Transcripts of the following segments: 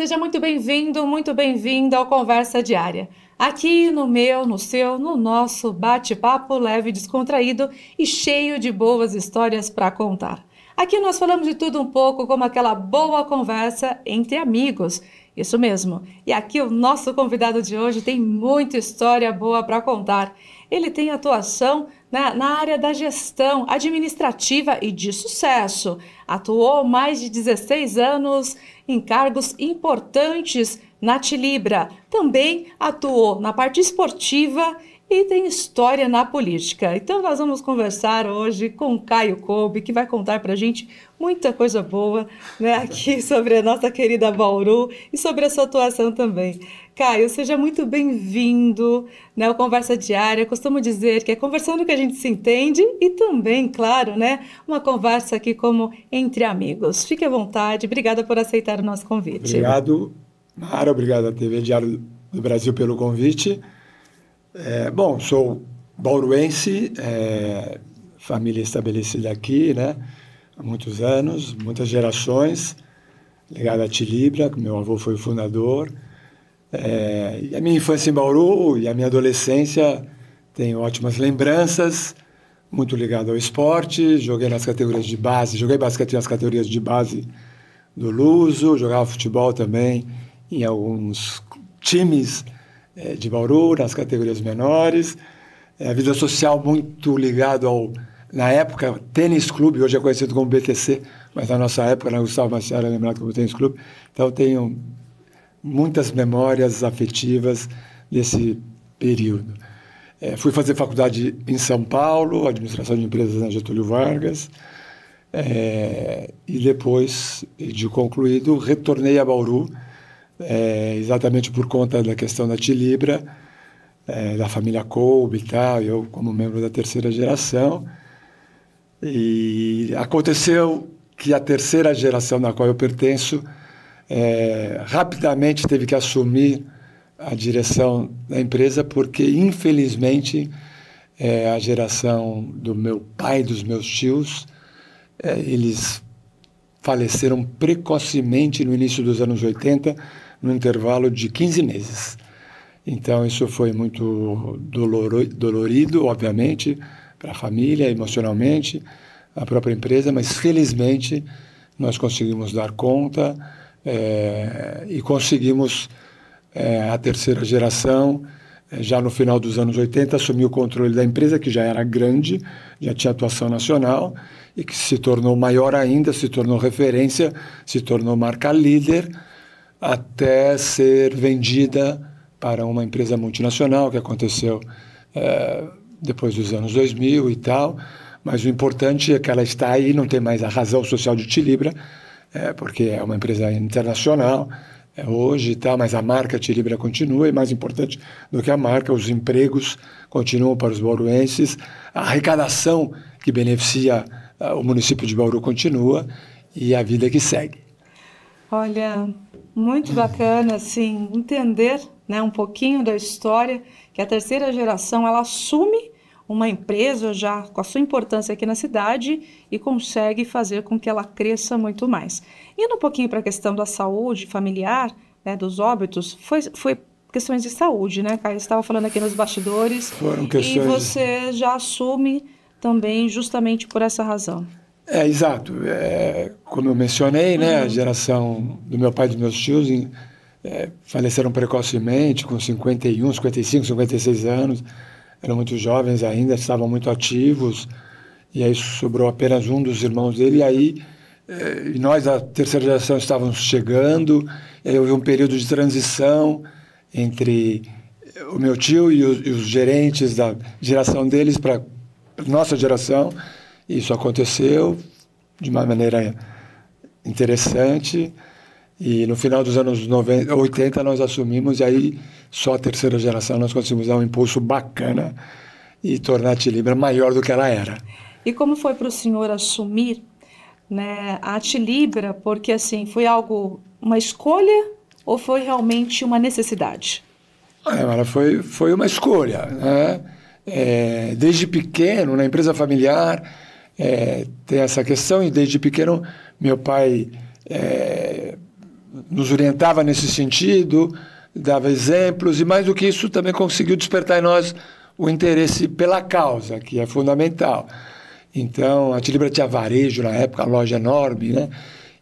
seja muito bem-vindo, muito bem-vinda ao Conversa Diária. Aqui no meu, no seu, no nosso bate-papo leve, descontraído e cheio de boas histórias para contar. Aqui nós falamos de tudo um pouco, como aquela boa conversa entre amigos. Isso mesmo. E aqui o nosso convidado de hoje tem muita história boa para contar. Ele tem atuação na área da gestão administrativa e de sucesso. Atuou mais de 16 anos em cargos importantes na Tilibra. Também atuou na parte esportiva e tem história na política. Então nós vamos conversar hoje com Caio Kolbe, que vai contar para a gente muita coisa boa, né, aqui sobre a nossa querida Bauru e sobre a sua atuação também. Caio, seja muito bem-vindo, né, ao Conversa Diária. Eu costumo dizer que é conversando que a gente se entende e também, claro, né, uma conversa aqui como entre amigos. Fique à vontade. Obrigada por aceitar o nosso convite. Obrigado, Mara. Obrigado à TV Diário do Brasil pelo convite. Bom, sou bauruense, família estabelecida aqui, né, há muitos anos, muitas gerações, ligada à Tilibra, meu avô foi o fundador. E a minha infância em Bauru e a minha adolescência tenho ótimas lembranças, muito ligado ao esporte, joguei nas categorias de base, joguei basquete nas categorias de base do Luso, jogava futebol também em alguns times de Bauru, nas categorias menores. A vida social muito ligado ao, na época, Tênis Clube, hoje é conhecido como BTC, mas na nossa época, na Gustavo Maciel era lembrado como Tênis Clube. Então, tenho muitas memórias afetivas desse período. Fui fazer faculdade em São Paulo, administração de empresas na Getúlio Vargas, e depois de concluído, retornei a Bauru, exatamente por conta da questão da Tilibra, da família Kolbe e tal, eu como membro da terceira geração. E aconteceu que a terceira geração na qual eu pertenço rapidamente teve que assumir a direção da empresa, porque, infelizmente, a geração do meu pai e dos meus tios, eles faleceram precocemente no início dos anos 80, no intervalo de 15 meses. Então, isso foi muito dolorido, obviamente, para a família, emocionalmente, a própria empresa, mas, felizmente, nós conseguimos dar conta e conseguimos, a terceira geração, já no final dos anos 80, assumir o controle da empresa, que já era grande, já tinha atuação nacional, e que se tornou maior ainda, se tornou referência, se tornou marca líder, até ser vendida para uma empresa multinacional, que aconteceu depois dos anos 2000 e tal. Mas o importante é que ela está aí, não tem mais a razão social de Tilibra, porque é uma empresa internacional hoje e tal, mas a marca Tilibra continua, e mais importante do que a marca, os empregos continuam para os bauruenses, a arrecadação que beneficia o município de Bauru continua, e a vida que segue. Olha, muito bacana, assim, entender, né, um pouquinho da história, que a terceira geração, ela assume uma empresa já com a sua importância aqui na cidade e consegue fazer com que ela cresça muito mais. Indo um pouquinho para a questão da saúde familiar, né, dos óbitos, foi questões de saúde, né, Caio? Você estava falando aqui nos bastidores. Foram questões... E você já assume também justamente por essa razão. Exato. Como eu mencionei, né, a geração do meu pai e dos meus tios faleceram precocemente, com 51, 55, 56 anos. Eram muito jovens ainda, estavam muito ativos, e aí sobrou apenas um dos irmãos dele, e aí nós, a terceira geração, estávamos chegando, e aí houve um período de transição entre o meu tio e os gerentes da geração deles para nossa geração. Isso aconteceu de uma maneira interessante, e no final dos anos 80 nós assumimos, e aí só a terceira geração nós conseguimos dar um impulso bacana e tornar a Tilibra maior do que ela era. E como foi para o senhor assumir, né, a Tilibra? Porque assim, foi uma escolha ou foi realmente uma necessidade? Foi uma escolha, né? Desde pequeno, na empresa familiar, tem essa questão, e desde pequeno meu pai nos orientava nesse sentido, dava exemplos, e mais do que isso também conseguiu despertar em nós o interesse pela causa, que é fundamental. Então, a Tilibra tinha varejo na época, uma loja enorme, né?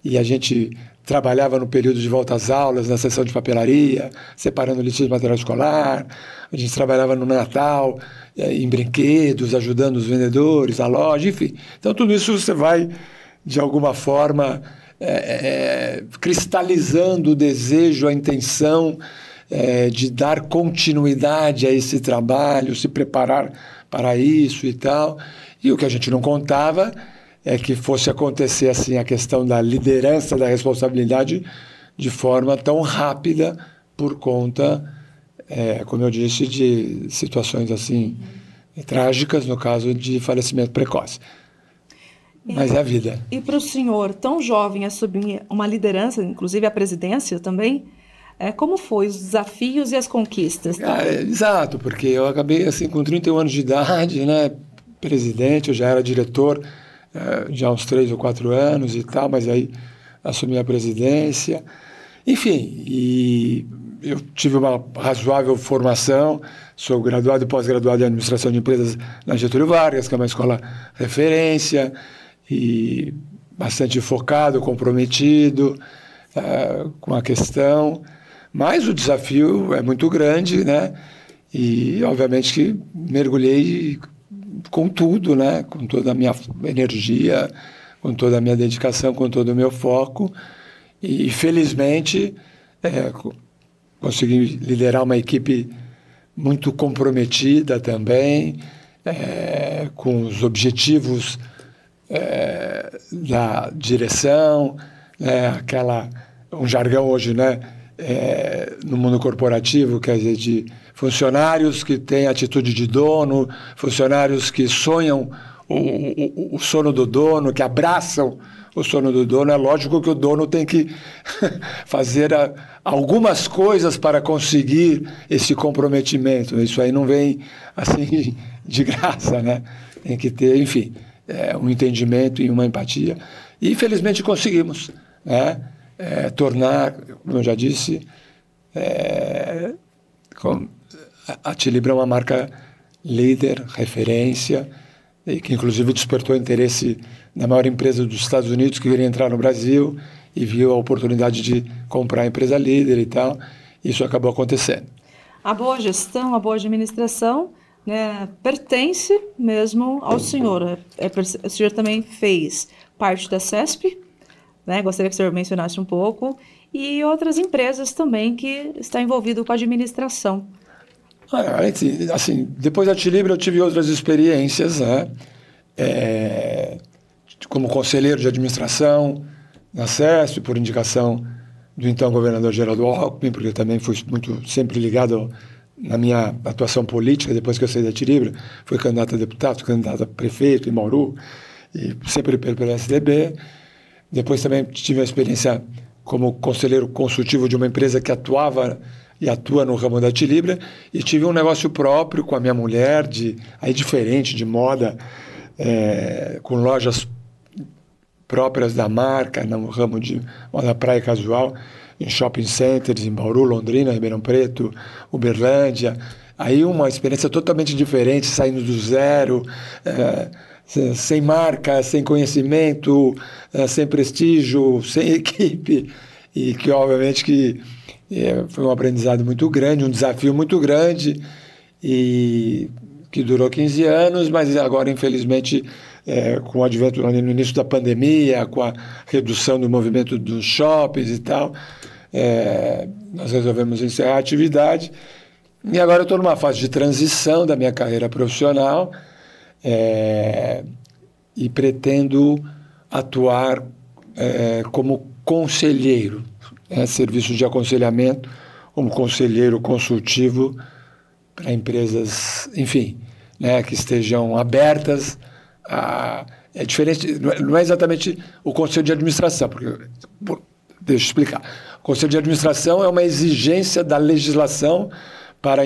E a gente trabalhava no período de volta às aulas, na seção de papelaria, separando lixo de material escolar. A gente trabalhava no Natal, em brinquedos, ajudando os vendedores, a loja, enfim. Então, tudo isso você vai, de alguma forma, cristalizando o desejo, a intenção de dar continuidade a esse trabalho, se preparar para isso e tal. E o que a gente não contava é que fosse acontecer assim a questão da liderança, da responsabilidade de forma tão rápida por conta, como eu disse, de situações assim trágicas, no caso de falecimento precoce. Mas é a vida. E para o senhor, tão jovem, assumir uma liderança, inclusive a presidência também, como foi os desafios e as conquistas? Exato, porque eu acabei assim com 31 anos de idade, né, presidente, eu já era diretor já há uns 3 ou 4 anos e tal, mas aí assumi a presidência. Enfim, e eu tive uma razoável formação, sou graduado e pós-graduado em administração de empresas na Getúlio Vargas, que é uma escola referência, e bastante focado, comprometido com a questão. Mas o desafio é muito grande, né? E, obviamente, que mergulhei com tudo, né? Com toda a minha energia, com toda a minha dedicação, com todo o meu foco. E, felizmente, consegui liderar uma equipe muito comprometida também, com os objetivos da direção, um jargão hoje, né? No mundo corporativo, quer dizer, de funcionários que têm atitude de dono, funcionários que sonham o sono do dono, que abraçam o sono do dono. É lógico que o dono tem que fazer algumas coisas para conseguir esse comprometimento. Isso aí não vem assim de graça, né? Tem que ter, enfim, um entendimento e uma empatia. E, felizmente, conseguimos, né? Tornar, como eu já disse, a Tilibra é uma marca líder, referência, e que inclusive despertou interesse na maior empresa dos Estados Unidos que queria entrar no Brasil e viu a oportunidade de comprar a empresa líder e tal. Isso acabou acontecendo. A boa gestão, a boa administração, né, pertence mesmo ao senhor. O senhor também fez parte da CESP, né? Gostaria que o senhor mencionasse um pouco, e outras empresas também que estão envolvidas com a administração. Assim, depois da Tilibra eu tive outras experiências, né? Como conselheiro de administração na CESP, por indicação do então governador Geraldo Alckmin, porque eu também fui sempre ligado na minha atuação política. Depois que eu saí da Tilibra, fui candidato a deputado, candidato a prefeito em Bauru, e sempre pelo PSDB. Depois também tive a experiência como conselheiro consultivo de uma empresa que atuava e atua no ramo da Tilibra, e tive um negócio próprio com a minha mulher, diferente, de moda, com lojas próprias da marca, no ramo de moda praia casual, em shopping centers, em Bauru, Londrina, Ribeirão Preto, Uberlândia. Aí uma experiência totalmente diferente, saindo do zero, sem marca, sem conhecimento, sem prestígio, sem equipe, e que obviamente que foi um aprendizado muito grande, um desafio muito grande, e que durou 15 anos, mas agora, infelizmente, com o advento no início da pandemia, com a redução do movimento dos shoppings e tal, nós resolvemos encerrar a atividade, e agora eu estou numa fase de transição da minha carreira profissional, e pretendo atuar como conselheiro, serviço de aconselhamento, como conselheiro consultivo para empresas, enfim, né, que estejam abertas é diferente, não é exatamente o conselho de administração, porque, deixa eu explicar. O conselho de administração é uma exigência da legislação para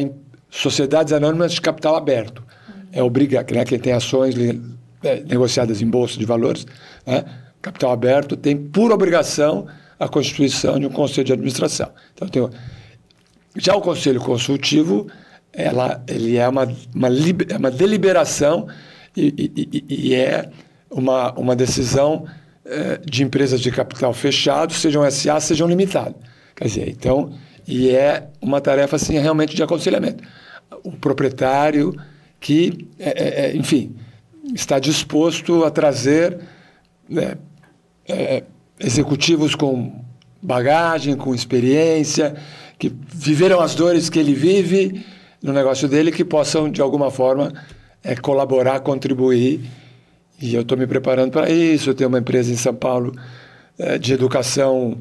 sociedades anônimas de capital aberto. Né, quem tem ações negociadas em bolsa de valores, né, capital aberto, tem por obrigação a constituição de um conselho de administração. Então, já o conselho consultivo, ele é uma deliberação e é uma decisão de empresas de capital fechado, sejam SA, sejam limitadas. Quer dizer, então, e é uma tarefa assim, realmente de aconselhamento. O proprietário que, enfim, está disposto a trazer executivos com bagagem, com experiência, que viveram as dores que ele vive no negócio dele, que possam, de alguma forma, colaborar, contribuir. E eu estou me preparando para isso. Eu tenho uma empresa em São Paulo de educação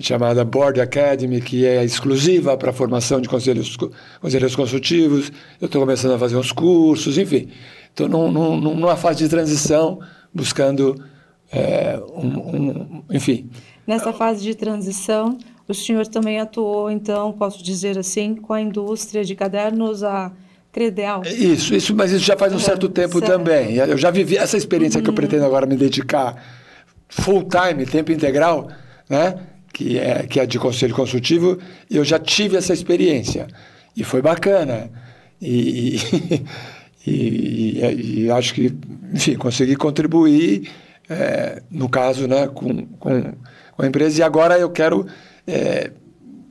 chamada Board Academy, que é exclusiva para a formação de conselheiros consultivos. Eu estou começando a fazer uns cursos, enfim. Estou numa fase de transição, buscando, enfim. Nessa fase de transição, o senhor também atuou, então, posso dizer assim, com a indústria de cadernos, a Credeal? Isso, mas isso já faz um certo tempo também. Eu já vivi essa experiência que eu pretendo agora me dedicar full time, tempo integral, né? que é de conselho consultivo, e eu já tive essa experiência. E foi bacana. E acho que, enfim, consegui contribuir, no caso, né, com a empresa. E agora eu quero...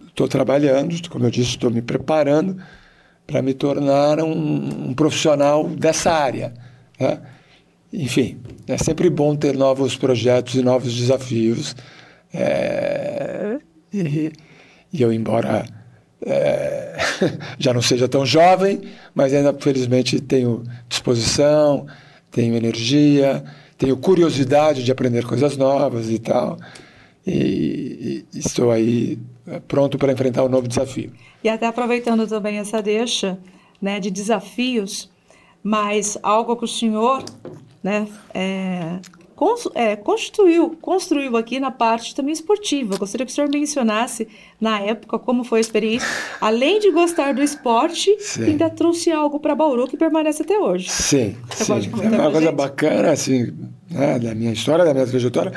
Estou trabalhando, como eu disse, estou me preparando para me tornar um profissional dessa área, né? Enfim, é sempre bom ter novos projetos e novos desafios. E eu, embora já não seja tão jovem, mas ainda, felizmente, tenho disposição, tenho energia, tenho curiosidade de aprender coisas novas e tal. E estou aí pronto para enfrentar um novo desafio. E até aproveitando também essa deixa, né, de desafios, mas algo que o senhor, né, construiu aqui na parte também esportiva. Eu gostaria que o senhor mencionasse, na época, como foi a experiência. Além de gostar do esporte, ainda trouxe algo para Bauru que permanece até hoje. Sim. É uma coisa bacana, assim, né, da minha história, da minha trajetória.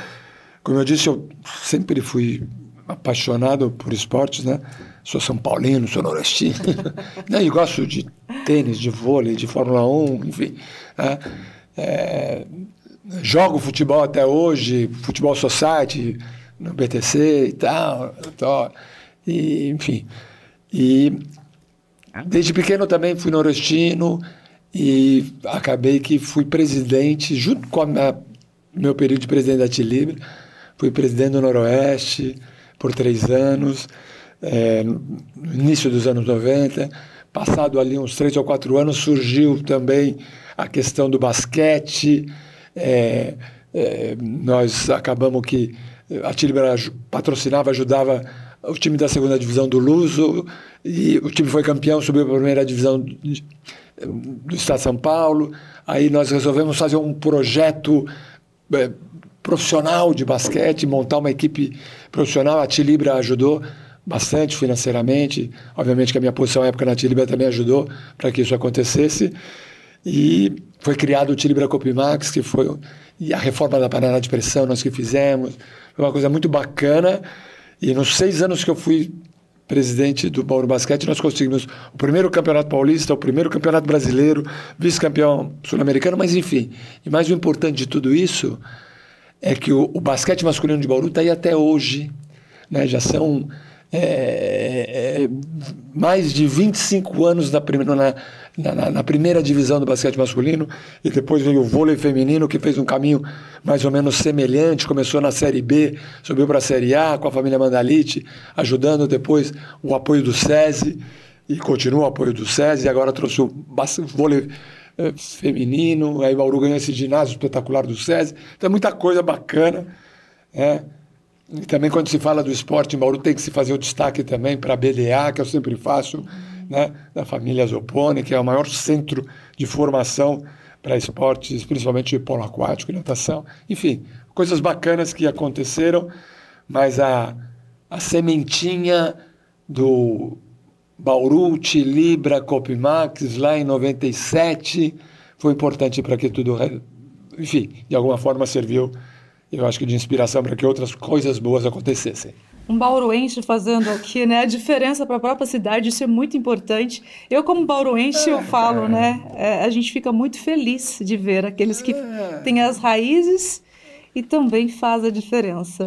Como eu disse, eu sempre fui apaixonado por esportes, né? Sou São Paulino, sou nordestino, né? E gosto de tênis, de vôlei, de Fórmula 1, enfim. Né? Jogo futebol até hoje, futebol society, no BTC e tal. E, enfim. E desde pequeno também fui nordestino e acabei que fui presidente, junto com meu período de presidente da Tilibra, fui presidente do Noroeste por 3 anos, no início dos anos 90. Passado ali uns 3 ou 4 anos, surgiu também a questão do basquete. Nós acabamos que a Tilibra patrocinava, ajudava o time da 2ª divisão do Luso, e o time foi campeão, subiu para a 1ª divisão do Estado de São Paulo. Aí nós resolvemos fazer um projeto profissional de basquete, montar uma equipe profissional. A Tilibra ajudou bastante financeiramente. Obviamente que a minha posição na época na Tilibra também ajudou para que isso acontecesse. E foi criado o Tilibra Copimax, que foi a reforma da panela de pressão, nós que fizemos. Foi uma coisa muito bacana. E nos 6 anos que eu fui presidente do Bauru Basquete, nós conseguimos o primeiro campeonato paulista, o primeiro campeonato brasileiro, vice-campeão sul-americano, mas enfim. E mais o importante de tudo isso é que o basquete masculino de Bauru está aí até hoje, né? Já são mais de 25 anos na primeira divisão do basquete masculino, e depois veio o vôlei feminino, que fez um caminho mais ou menos semelhante, começou na Série B, subiu para a Série A com a família Mandalite, ajudando depois o apoio do SESI, e continua o apoio do SESI, e agora trouxe o vôlei feminino, aí Bauru ganhou esse ginásio espetacular do SESI. Então é muita coisa bacana, né? E também, quando se fala do esporte em Bauru, tem que se fazer o destaque também para a BDA, que eu sempre faço, né? Da família Zopponi, que é o maior centro de formação para esportes, principalmente polo aquático e natação. Enfim, coisas bacanas que aconteceram, mas a sementinha do Bauru, Tilibra, Copimax, lá em 97, foi importante para que tudo, enfim, de alguma forma serviu eu acho que de inspiração para que outras coisas boas acontecessem. Um bauruense fazendo aqui, né, a diferença para a própria cidade, isso é muito importante. Eu, como bauruense, eu falo, né, a gente fica muito feliz de ver aqueles que têm as raízes e também faz a diferença.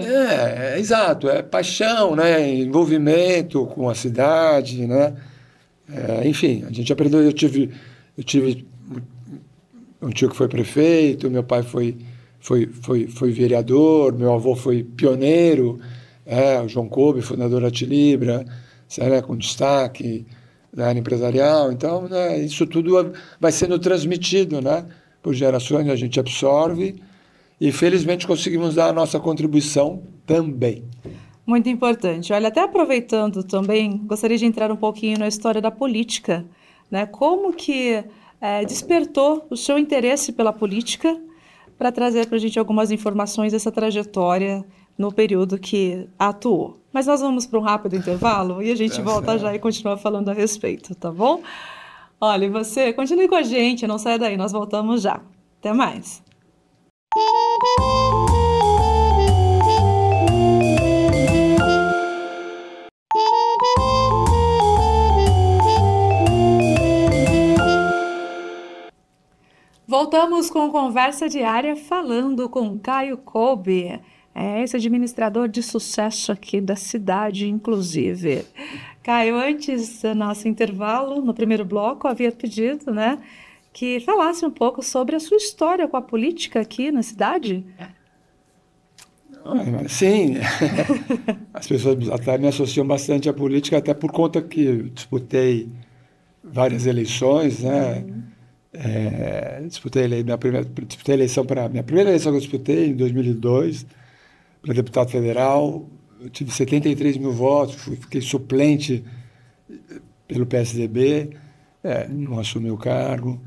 Exato, é paixão, né, envolvimento com a cidade, né, enfim, a gente aprendeu, eu tive um tio que foi prefeito, meu pai foi vereador, meu avô foi pioneiro, o João Kobe, fundador da Tilibra, né, com destaque na área empresarial. Então, né, isso tudo vai sendo transmitido, né, por gerações, a gente absorve e, felizmente, conseguimos dar a nossa contribuição também. Muito importante. Olha, até aproveitando também, gostaria de entrar um pouquinho na história da política, né? Como que despertou o seu interesse pela política para trazer para a gente algumas informações dessa trajetória no período que atuou. Mas nós vamos para um rápido intervalo e a gente volta já e continua falando a respeito, tá bom? Olha, e você continue com a gente, não saia daí, nós voltamos já. Até mais. Voltamos com Conversa Diária falando com Caio Kobe, esse administrador de sucesso aqui da cidade, inclusive. Caio, antes do nosso intervalo, no primeiro bloco, eu havia pedido, né, que falasse um pouco sobre a sua história com a política aqui na cidade. Sim, as pessoas até me associam bastante à política, até por conta que eu disputei várias eleições, né? Disputei a eleição minha primeira eleição que eu disputei em 2002 para deputado federal. Eu tive 73 mil votos, fiquei suplente pelo PSDB, não assumi o cargo.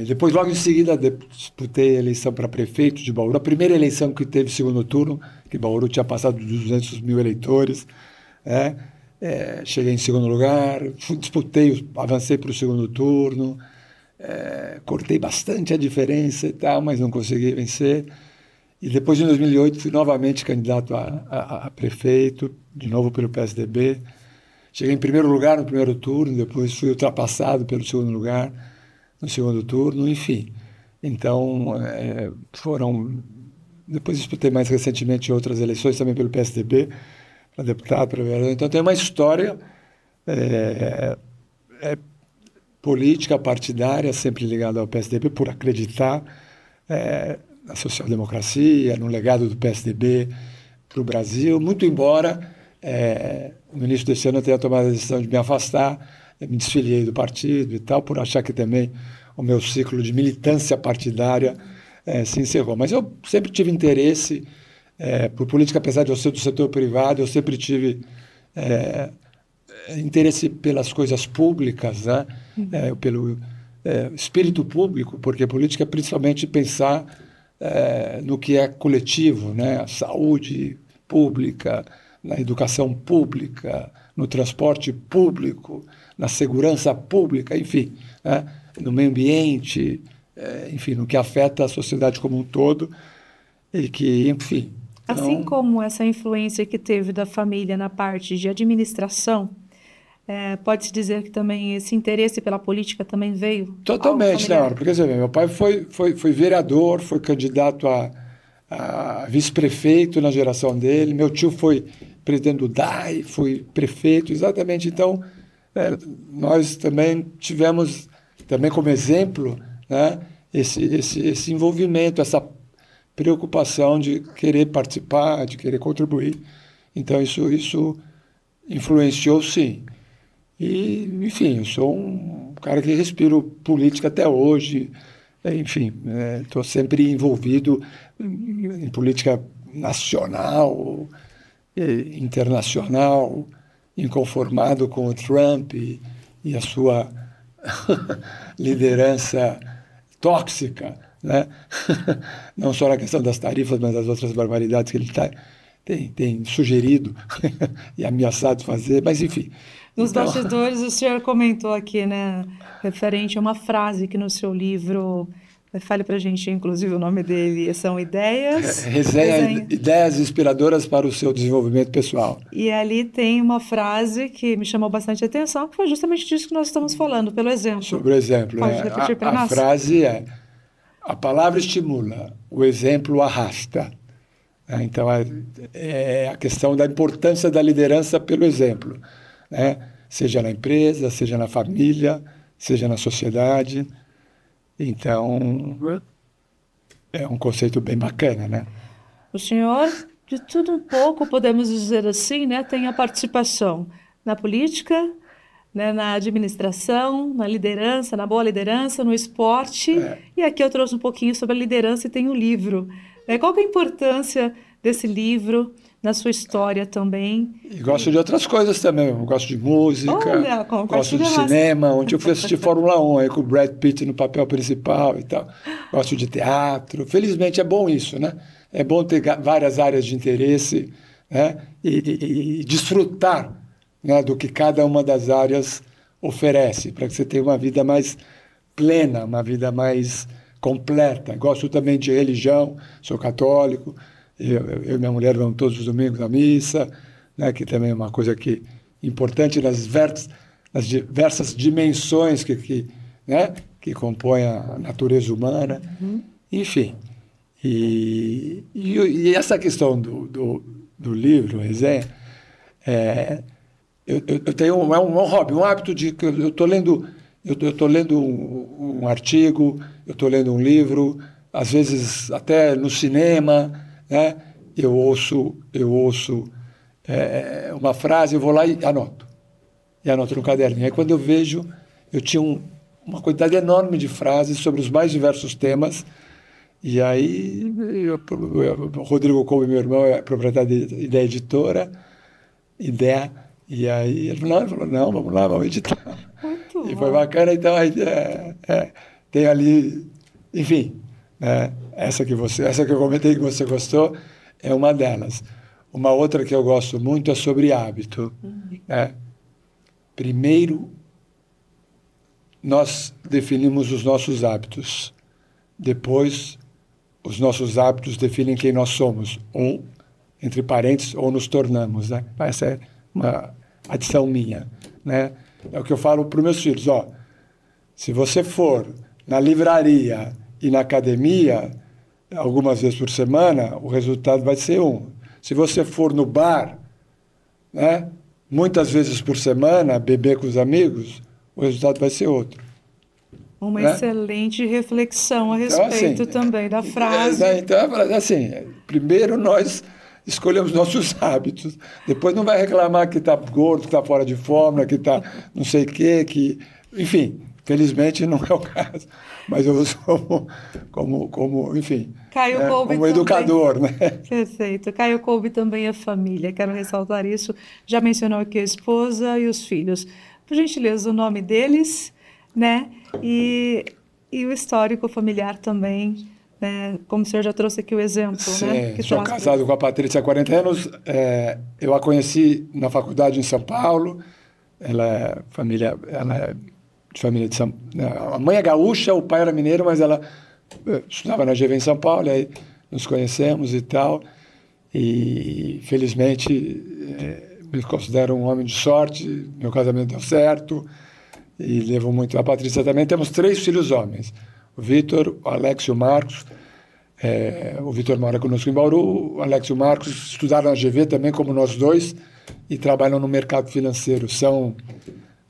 Depois, logo em seguida, disputei a eleição para prefeito de Bauru, a primeira eleição que teve segundo turno, que Bauru tinha passado dos 200 mil eleitores. Cheguei em segundo lugar, avancei para o segundo turno. Cortei bastante a diferença e tal, mas não consegui vencer. E depois, em 2008, fui novamente candidato a prefeito, de novo pelo PSDB. Cheguei em primeiro lugar no primeiro turno, depois fui ultrapassado pelo segundo lugar no segundo turno, enfim. Então, depois disputei mais recentemente outras eleições, também pelo PSDB, para deputado, para vereador. Então, tem uma história política partidária, sempre ligada ao PSDB, por acreditar na social-democracia, no legado do PSDB para o Brasil, muito embora no início desse ano eu tenha tomado a decisão de me afastar, me desfiliei do partido e tal, por achar que também o meu ciclo de militância partidária se encerrou. Mas eu sempre tive interesse por política, apesar de eu ser do setor privado, eu sempre tive interesse pelas coisas públicas, né? Pelo espírito público, porque política é principalmente pensar no que é coletivo, né? A saúde pública, na educação pública, no transporte público, na segurança pública, enfim, né? No meio ambiente, enfim, no que afeta a sociedade como um todo e que, enfim... Assim como essa influência que teve da família na parte de administração, pode-se dizer que também esse interesse pela política também veio? Totalmente, né? Porque meu pai foi vereador, foi candidato a vice-prefeito na geração dele, meu tio foi presidente do DAI, foi prefeito, exatamente. Então, nós também tivemos, também como exemplo, né, esse envolvimento, essa preocupação de querer participar, de querer contribuir. Então, isso influenciou, sim. E, enfim, eu sou um cara que respiro política até hoje. Enfim, estou sempre envolvido em política nacional, internacional, inconformado com o Trump e a sua liderança tóxica, né? Não só na questão das tarifas, mas das outras barbaridades que ele tem sugerido e ameaçado fazer, mas enfim. Nos bastidores, o senhor comentou aqui, né, referente a uma frase que no seu livro Fale para a gente, inclusive, o nome dele. São Ideias... Resenha Ideias Inspiradoras para o seu desenvolvimento pessoal. E ali tem uma frase que me chamou bastante atenção, que foi justamente disso que nós estamos falando, pelo exemplo. Sobre o exemplo. Pode repetir para nós? A frase é: a palavra estimula, o exemplo arrasta. Então, é a questão da importância da liderança pelo exemplo, né? Seja na empresa, seja na família, seja na sociedade. Então, é um conceito bem bacana, né? O senhor, de tudo um pouco, podemos dizer assim, né? Tem a participação na política, né? Na administração, na liderança, na boa liderança, no esporte. E aqui eu trouxe um pouquinho sobre a liderança e tem um livro. Qual que é a importância desse livro na sua história também? E gosto de outras coisas também. Eu gosto de música, gosto de cinema. Ontem eu fui assistir Fórmula 1 aí, com o Brad Pitt no papel principal e tal. Gosto de teatro. Felizmente é bom isso, né? É bom ter várias áreas de interesse, né? E desfrutar, né, do que cada uma das áreas oferece, para que você tenha uma vida mais plena, uma vida mais completa. Gosto também de religião, sou católico. Eu e minha mulher vamos todos os domingos à missa, né, que também é uma coisa importante nas diversas dimensões né, que compõem a natureza humana. Enfim. E essa questão do livro, resenha, eu tenho um hobby, um hábito de que eu estou lendo um artigo, eu estou lendo um livro, às vezes até no cinema, né? Eu ouço uma frase, eu vou lá e anoto no caderninho. Aí quando eu vejo, eu tinha uma quantidade enorme de frases sobre os mais diversos temas. E aí o Rodrigo Kolbe, meu irmão, é proprietário da editora Ideia. E aí ele falou, não, vamos lá, vamos editar. Muito e bom. foi bacana, então tem ali, enfim, né, essa que eu comentei que você gostou, é uma delas. Uma outra que eu gosto muito é sobre hábito. Né? Primeiro, nós definimos os nossos hábitos. Depois, os nossos hábitos definem quem nós somos, ou, entre parênteses, ou nos tornamos. Né? Essa é uma adição minha. Né? É o que eu falo para os meus filhos. Se você for na livraria e na academia, algumas vezes por semana, o resultado vai ser um. Se você for no bar, né, muitas vezes por semana, beber com os amigos, o resultado vai ser outro. Uma né? excelente reflexão a respeito assim, também da frase. Então, assim, primeiro nós escolhemos nossos hábitos, depois não vai reclamar que está gordo, que está fora de forma, que está não sei o quê, enfim, felizmente não é o caso, mas eu uso como enfim, Caio Kolbe como educador, né? Perfeito. Caio Kolbe também é família, quero ressaltar isso. Já mencionou aqui a esposa e os filhos. Por gentileza, o nome deles, né? E o histórico familiar também, né? Como o senhor já trouxe aqui o exemplo, Sim, né? Que sou casado com a Patrícia há 40 anos. Eu a conheci na faculdade em São Paulo. Ela é de família de São Paulo. A mãe é gaúcha, o pai era mineiro, mas ela estudava na GV em São Paulo, aí nos conhecemos e tal. E, felizmente, me considero um homem de sorte, meu casamento deu certo, e levo muito a Patrícia também. Temos 3 filhos homens, o Vitor, o Alex e o Marcos. O Vitor mora conosco em Bauru, o Alex e o Marcos estudaram na GV também, como nós dois, e trabalham no mercado financeiro. São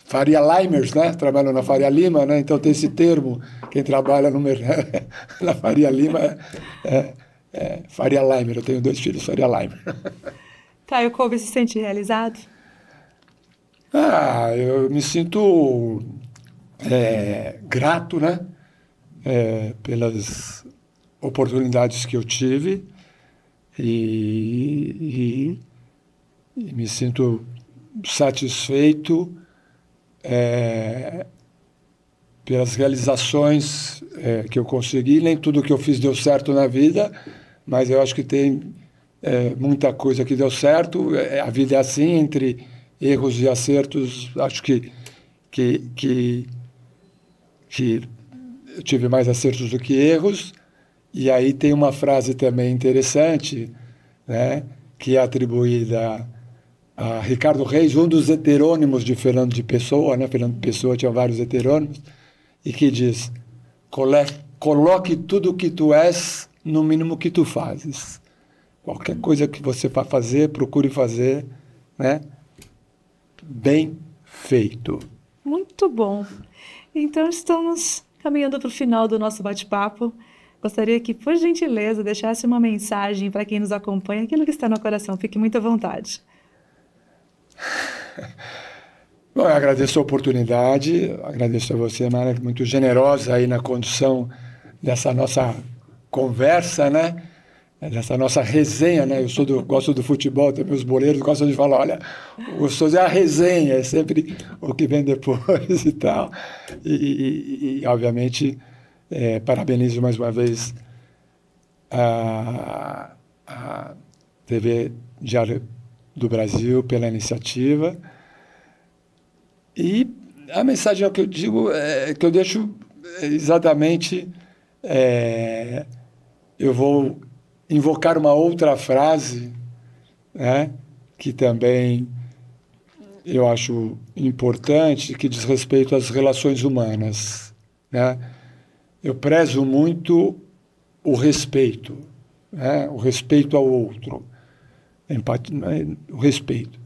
Faria Limers, né? Trabalham na Faria Lima, né? Então tem esse termo, quem trabalha na Faria Lima Faria Limer. Eu tenho 2 filhos Faria Limer. Caio Kolbe se sente realizado? Eu me sinto grato, né? Pelas oportunidades que eu tive e me sinto satisfeito pelas realizações que eu consegui. Nem tudo que eu fiz deu certo na vida, mas eu acho que tem muita coisa que deu certo. A vida é assim, entre erros e acertos. Acho que eu tive mais acertos do que erros, e aí tem uma frase também interessante, né, que é atribuída a Ricardo Reis, um dos heterônimos de Fernando de Pessoa, né? Fernando de Pessoa tinha vários heterônimos, e que diz: coloque tudo o que tu és no mínimo que tu fazes. Qualquer coisa que você vá fazer, procure fazer, né, bem feito. Muito bom. Então, estamos caminhando para o final do nosso bate-papo. Gostaria que, por gentileza, deixasse uma mensagem para quem nos acompanha, aquilo que está no coração. Fique muito à vontade. Bom, eu agradeço a oportunidade, agradeço a você, Mara, muito generosa aí na condução dessa nossa conversa, né? Dessa nossa resenha, né? Gosto do futebol, também os boleiros gostam de falar, olha, o gostoso é a resenha, é sempre o que vem depois e tal. E obviamente, parabenizo mais uma vez a TV Diário do Brasil pela iniciativa. E a mensagem que eu digo, que eu deixo exatamente, eu vou invocar uma outra frase, né, que também eu acho importante, que diz respeito às relações humanas, né? Eu prezo muito o respeito, né? O respeito ao outro, o respeito.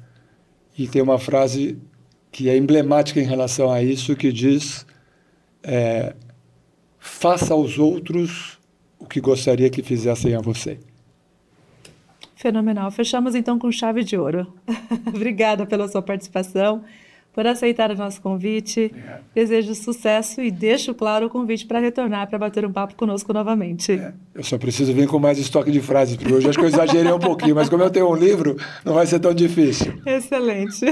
E tem uma frase que é emblemática em relação a isso, que diz: faça aos outros o que gostaria que fizessem a você. Fenomenal. Fechamos então com chave de ouro. Obrigada pela sua participação, por aceitar o nosso convite. Obrigado. Desejo sucesso e deixo claro o convite para retornar, para bater um papo conosco novamente. Eu só preciso vir com mais estoque de frases, porque hoje acho que eu exagerei um pouquinho, mas como eu tenho um livro, não vai ser tão difícil. Excelente.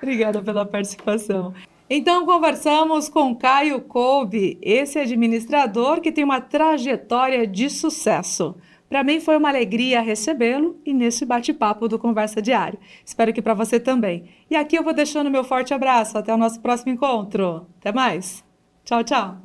Obrigada pela participação. Então, conversamos com Caio Kolbe, esse administrador que tem uma trajetória de sucesso. Para mim foi uma alegria recebê-lo e nesse bate-papo do Conversa Diário. Espero que para você também. E aqui eu vou deixando meu forte abraço. Até o nosso próximo encontro. Até mais. Tchau, tchau.